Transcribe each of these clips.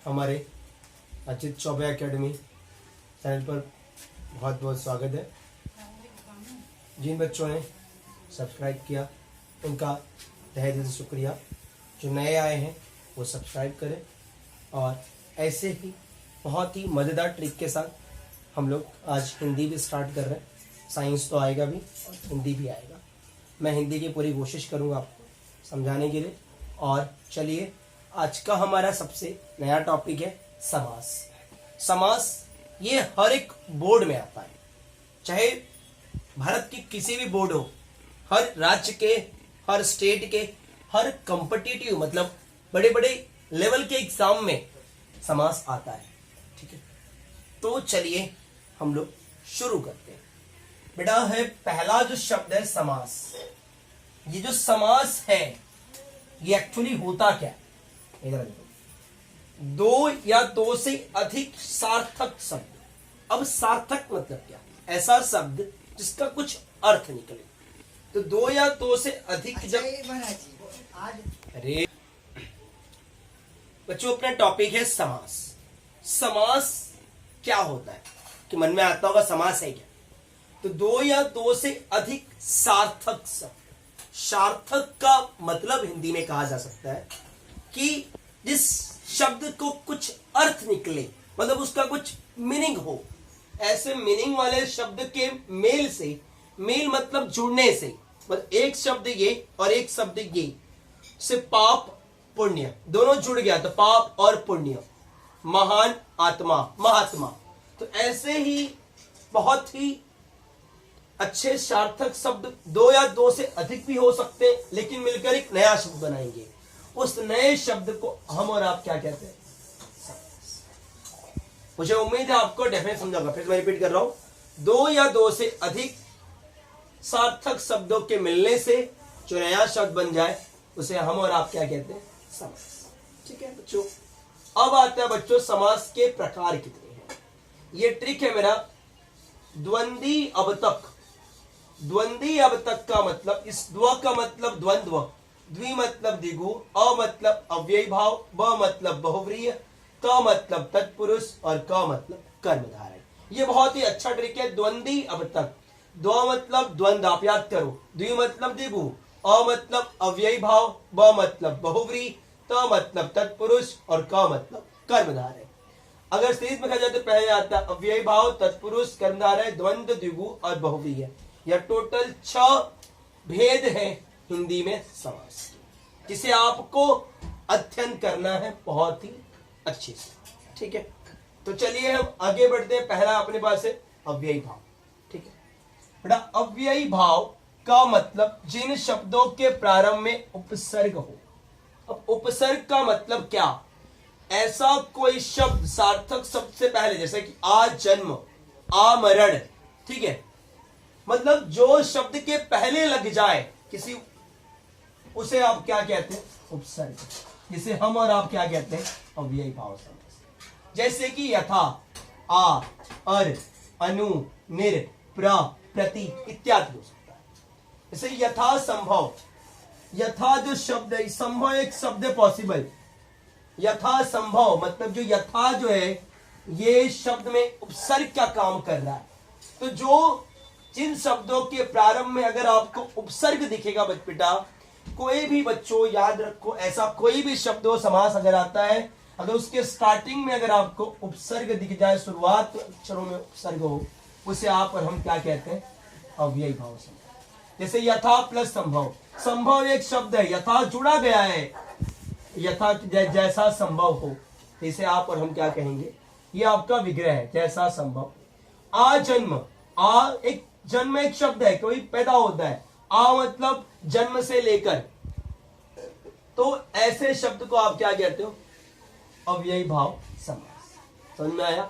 हमारे Ajit Choubey academy channel पर बहुत बहुत स्वागत है। जिन बच्चों ने सब्सक्राइब किया उनका तहे दिल से शुक्रिया। जो नए आए हैं वो सब्सक्राइब करें और ऐसे ही बहुत ही मज़ेदार ट्रिक के साथ हम लोग आज हिंदी भी स्टार्ट कर रहे हैं। साइंस तो आएगा भी और हिंदी भी आएगा। मैं हिंदी की पूरी कोशिश करूँगा आपको समझाने के लिए। और चलिए, आज का हमारा सबसे नया टॉपिक है समास। समास ये हर एक बोर्ड में आता है, चाहे भारत की किसी भी बोर्ड हो, हर राज्य के, हर स्टेट के, हर कॉम्पिटिटिव मतलब बड़े बड़े लेवल के एग्जाम में समास आता है। ठीक है, तो चलिए हम लोग शुरू करते हैं। बेटा है पहला जो शब्द है समास। ये जो समास है ये एक्चुअली होता क्या है? इधर देखो, दो या दो से अधिक सार्थक शब्द। अब सार्थक मतलब क्या? ऐसा शब्द जिसका कुछ अर्थ निकले। तो दो या दो से अधिक जब अरे बच्चों, अपना टॉपिक है समास। समास क्या होता है कि मन में आता होगा समास है क्या? तो दो या दो से अधिक सार्थक शब्द। सार्थक का मतलब हिंदी में कहा जा सकता है कि जिस शब्द को कुछ अर्थ निकले, मतलब उसका कुछ मीनिंग हो। ऐसे मीनिंग वाले शब्द के मेल से, मेल मतलब जुड़ने से, मतलब एक शब्द ये और एक शब्द ये से पाप पुण्य दोनों जुड़ गया तो पाप और पुण्य, महान आत्मा महात्मा। तो ऐसे ही बहुत ही अच्छे सार्थक शब्द दो या दो से अधिक भी हो सकते हैं, लेकिन मिलकर एक नया शब्द बनाएंगे। उस नए शब्द को हम और आप क्या कहते हैं? मुझे उम्मीद है आपको डेफिनेट समझाऊंगा। फिर मैं रिपीट कर रहा हूं, दो या दो से अधिक सार्थक शब्दों के मिलने से जो नया शब्द बन जाए उसे हम और आप क्या कहते हैं? समास। ठीक है बच्चों, अब आता है बच्चों समास के प्रकार कितने हैं। ये ट्रिक है मेरा द्वंद्वी अवतक। द्वंद्वी अवतक का मतलब, इस द्व का मतलब द्वंद्व, द्वि मतलब द्विगु, अ मतलब अव्ययी भाव, ब मतलब बहुव्रीहि, क मतलब तत्पुरुष और क मतलब कर्मधारय। ये बहुत ही अच्छा ट्रिक है द्वंद्वी अवतक। द्व मतलब द्वंद्व, आप याद करो। द्वि मतलब द्विगु, अ मतलब अव्ययी भाव, ब मतलब बहुव्रीहि, त मतलब तत्पुरुष और क मतलब कर्मधारय। अगर सीरीज में कहा जाए तो पहले आता है अव्ययी भाव, तत्पुरुष, कर्मधारय, द्वंद्व, द्विगु और बहुव्रीहि। यह टोटल 6 भेद है हिंदी में समास, जिसे आपको अध्ययन करना है बहुत ही अच्छे से। ठीक है, तो चलिए हम आगे बढ़ते हैं। पहला अपने पास है अव्ययी भाव। ठीक है बेटा, अव्ययी भाव का मतलब जिन शब्दों के प्रारंभ में उपसर्ग हो। अब उपसर्ग का मतलब क्या? ऐसा कोई शब्द सार्थक शब्द से पहले, जैसे कि आ जन्म, आ मरण, ठीक है, मतलब जो शब्द के पहले लग जाए किसी, उसे आप क्या कहते हैं? उपसर्ग। जिसे हम और आप क्या कहते हैं? अव्ययी भाव समास। जैसे कि यथा, आ, अर, अनु, निर, प्र, प्रति इत्यादि हो सकता है। जैसे यथा संभव। यथा जो शब्द है, संभव एक शब्द है पॉसिबल। यथा संभव मतलब जो यथा जो है ये शब्द में उपसर्ग का काम कर रहा है। तो जो जिन शब्दों के प्रारंभ में अगर आपको उपसर्ग दिखेगा बेटा, कोई भी बच्चों याद रखो, ऐसा कोई भी शब्द हो समास अगर आता है, अगर उसके स्टार्टिंग में अगर आपको उपसर्ग दिख जाए, शुरुआत अक्षरों में उपसर्ग हो, उसे आप और हम क्या कहते हैं? अव्ययी भाव समास। जैसे यथा प्लस संभव। संभव एक शब्द है, यथा जुड़ा गया है, यथा जैसा संभव हो, इसे आप और हम क्या कहेंगे? ये आपका विग्रह है, जैसा संभव। आ जन्म, आ एक जन्म एक शब्द है, कोई पैदा होता है। आ मतलब जन्म से लेकर, तो ऐसे शब्द को आप क्या कहते हो? अव्ययी भाव समास। समझ में आया?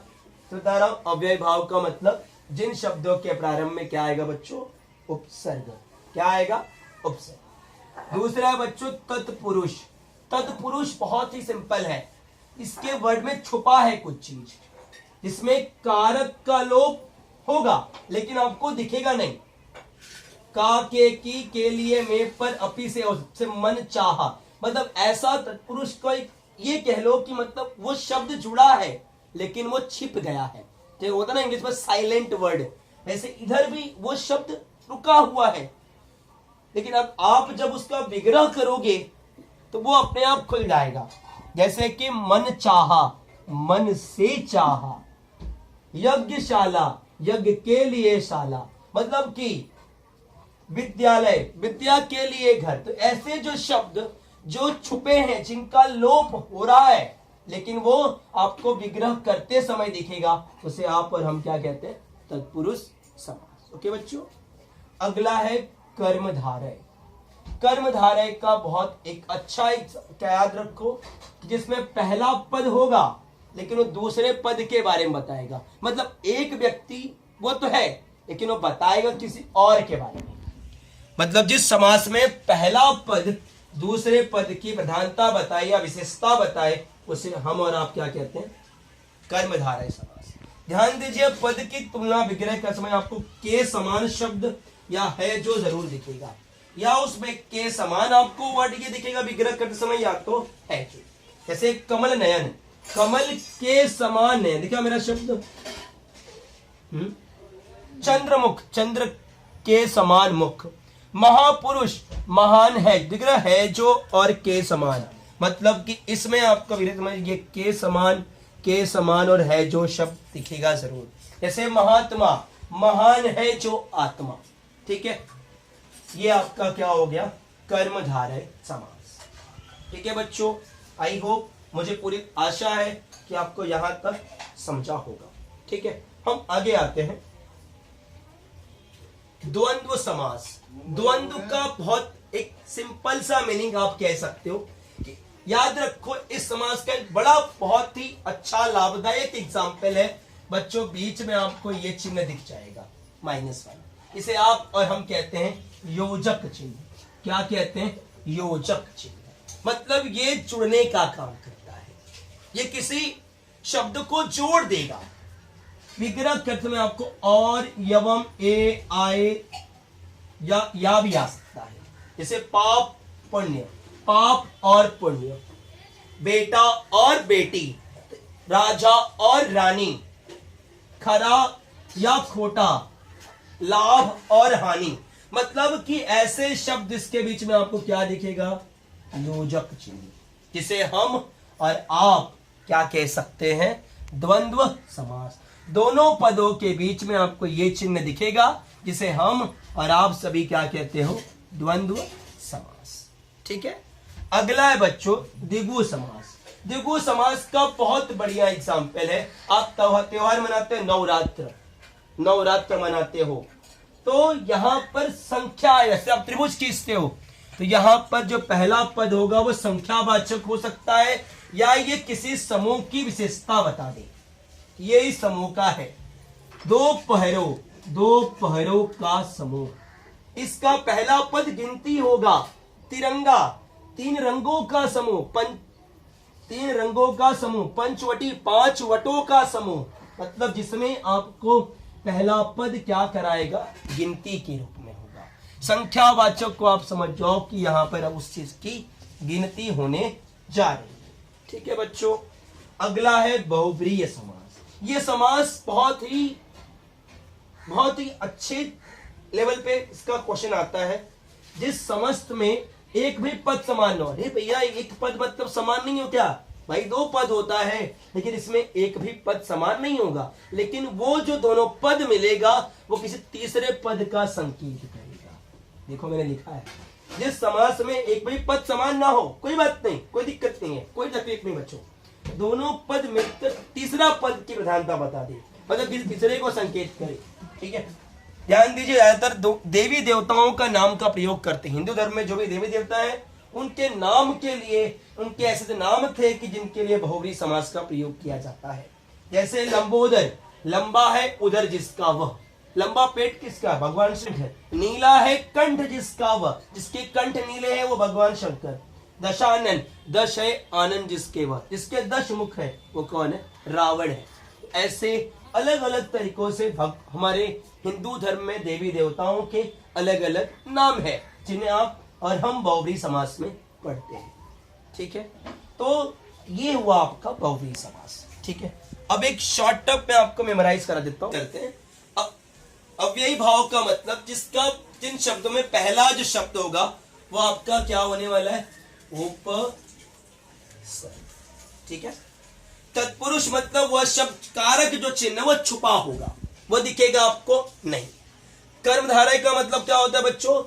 तो बता रहा हूं, अव्ययी भाव का मतलब जिन शब्दों के प्रारंभ में क्या आएगा बच्चों? उपसर्ग। क्या आएगा? उपसर्ग। दूसरा है बच्चों तत्पुरुष। तत्पुरुष बहुत ही सिंपल है, इसके वर्ड में छुपा है कुछ चीज, जिसमें कारक का लोप होगा लेकिन आपको दिखेगा नहीं। का, के लिए, में पर, अपी से मन चाहा, मतलब ऐसा तत्पुरुष कोई ये कह लो कि मतलब वो शब्द जुड़ा है लेकिन वो छिप गया है, जो होता है ना इंग्लिश में साइलेंट वर्ड, वैसे इधर भी वो शब्द रुका हुआ है, लेकिन अब आप जब उसका विग्रह करोगे तो वो अपने आप खुल जाएगा। जैसे कि मन चाहा, मन से चाहा, यज्ञशाला, यज्ञ के लिए शाला, मतलब कि विद्यालय, विद्या के लिए घर। तो ऐसे जो शब्द जो छुपे हैं, जिनका लोप हो रहा है लेकिन वो आपको विग्रह करते समय दिखेगा, उसे आप और हम क्या कहते हैं? तत्पुरुष समास। ओके बच्चों, अगला है कर्मधारय। कर्मधारय का बहुत एक अच्छा क्या याद रखो, जिसमें पहला पद होगा लेकिन वो दूसरे पद के बारे में बताएगा। मतलब एक व्यक्ति वो तो है लेकिन वो बताएगा किसी और के बारे में। मतलब जिस समास में पहला पद दूसरे पद की प्रधानता बताए या विशेषता बताए, उसे हम और आप क्या कहते हैं? कर्मधारय समास। ध्यान दीजिए, पद की तुलना विग्रह का समय आपको के समान शब्द या है जो जरूर दिखेगा, या उसमें के समान आपको वर्ड ये दिखेगा विग्रह करते समय, या तो है जो। जैसे कमल नयन, कमल के समान है, देखा मेरा शब्द। चंद्रमुख, चंद्र के समान मुख। महापुरुष, महान है, विग्रह है जो और के समान, मतलब कि इसमें आपका विग्रह समझ, ये के समान और है जो शब्द दिखेगा जरूर। जैसे महात्मा, महान है जो आत्मा। ठीक है, ये आपका क्या हो गया? कर्मधारय समास। ठीक है बच्चों, आई होप, मुझे पूरी आशा है कि आपको यहां तक समझा होगा। ठीक है, हम आगे आते हैं। द्वंद्व समास। द्वंद्व का बहुत एक सिंपल सा मीनिंग आप कह सकते हो कि याद रखो, इस समास का एक बड़ा बहुत ही अच्छा लाभदायक एग्जाम्पल है बच्चों। बीच में आपको ये चिन्ह दिख जाएगा -1, इसे आप और हम कहते हैं योजक चिन्ह। क्या कहते हैं? योजक चिन्ह। मतलब ये जुड़ने का काम करता है, ये किसी शब्द को जोड़ देगा। विग्रह करते में आपको और, यवम, ए, आए या भी आ सकता है। जैसे पाप पुण्य, पाप और पुण्य, बेटा और बेटी, राजा और रानी, खरा या खोटा, लाभ और हानि। मतलब कि ऐसे शब्द इसके बीच में आपको क्या दिखेगा? योजक चिन्ह, जिसे हम और आप क्या कह सकते हैं? द्वंद्व समास। दोनों पदों के बीच में आपको ये चिन्ह दिखेगा, जिसे हम और आप सभी क्या कहते हो? द्वंद्व समास। ठीक है, अगला है बच्चों द्विगु समास। द्विगु समास का बहुत बढ़िया एग्जाम्पल है। आप त्योहार मनाते हो, नवरात्र मनाते हो, तो यहां पर संख्या, जैसे आप त्रिभुज खींचते हो तो यहां पर जो पहला पद होगा वो संख्यावाचक हो सकता है, या ये किसी समूह की विशेषता बता दे। ये इस समूह का है। दो पहरों का समूह, इसका पहला पद गिनती होगा। तिरंगा, 3 रंगों का समूह, 3 रंगों का समूह। पंचवटी, 5 वटों का समूह, मतलब जिसमें आपको पहला पद क्या कराएगा? गिनती के रूप में होगा। संख्यावाचक को आप समझ जाओ कि यहां पर उस चीज की गिनती होने जा रही है। ठीक है बच्चों, अगला है बहुब्रीहि समास। ये समास बहुत ही अच्छे लेवल पे इसका क्वेश्चन आता है, जिस समस्त में एक भी पद समान न हो। अरे भैया, एक पद मतलब समान नहीं हो क्या? भाई 2 पद होता है, लेकिन इसमें एक भी पद समान नहीं होगा, लेकिन वो जो दोनों पद मिलेगा वो किसी तीसरे पद का संकेत करेगा। देखो मैंने लिखा है, जिस समास में एक भी पद समान ना हो, कोई बात नहीं, कोई दिक्कत नहीं है, कोई तकलीफ नहीं बच्चों, दोनों पद मिलकर तीसरा पद की प्रधानता बता दे, मतलब किसी तीसरे को संकेत करे। ठीक है, ध्यान दीजिए, ज्यादातर देवी देवताओं का नाम का प्रयोग करते हैं। हिंदू धर्म में जो भी देवी देवता है उनके नाम के लिए, उनके ऐसे नाम थे कि जिनके लिए बहुब्रीहि समास का प्रयोग किया जाता है। जैसे लंबोदर, लंबा है उदर जिसका वह, लंबा पेट किसका? भगवान शंकर है। नीला है कंठ जिसका वह, जिसके कंठ नीले हैं वो भगवान शंकर। दशानन, दश है आनंद जिसके वह, जिसके 10 मुख है वो कौन है? रावण है। ऐसे अलग अलग तरीकों से हमारे हिंदू धर्म में देवी देवताओं के अलग अलग नाम है, जिन्हें आप और हम बहुब्रीहि समास में पढ़ते हैं। ठीक है, तो ये हुआ आपका बहुव्रीहि समास। ठीक है, अब एक शॉर्ट टर्म में आपको मेमोराइज करा देता हूं। करते हैं अब अव्ययी भाव का मतलब जिसका जिन शब्दों में पहला जो शब्द होगा वो आपका क्या होने वाला है, उपसर्ग। ठीक है, तत्पुरुष मतलब वह शब्द कारक जो चिन्ह वो छुपा होगा, वो दिखेगा आपको नहीं। कर्मधारय का मतलब क्या होता है बच्चों,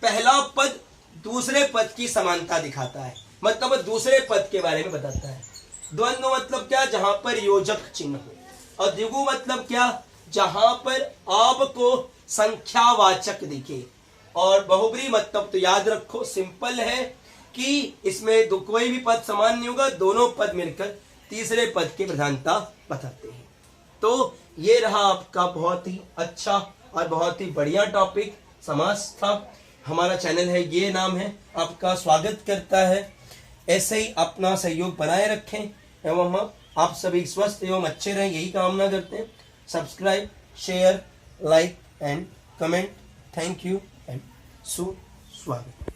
पहला पद दूसरे पद की समानता दिखाता है, मतलब दूसरे पद के बारे में बताता है। द्वंद्व मतलब क्या, जहां पर योजक चिन्ह हो। और द्विगु मतलब क्या, जहां पर आपको संख्यावाचक दिखे। और बहुब्रीहि मतलब तो याद रखो सिंपल है कि इसमें कोई भी पद समान नहीं होगा, दोनों पद मिलकर तीसरे पद की प्रधानता बताते हैं। तो ये रहा आपका बहुत ही अच्छा और बहुत ही बढ़िया टॉपिक समास था। हमारा चैनल है ये नाम है, आपका स्वागत करता है। ऐसे ही अपना सहयोग बनाए रखें एवं हम आप सभी स्वस्थ एवं अच्छे रहें, यही कामना करते हैं। Subscribe, share, like and comment. Thank you and सुस्वागत।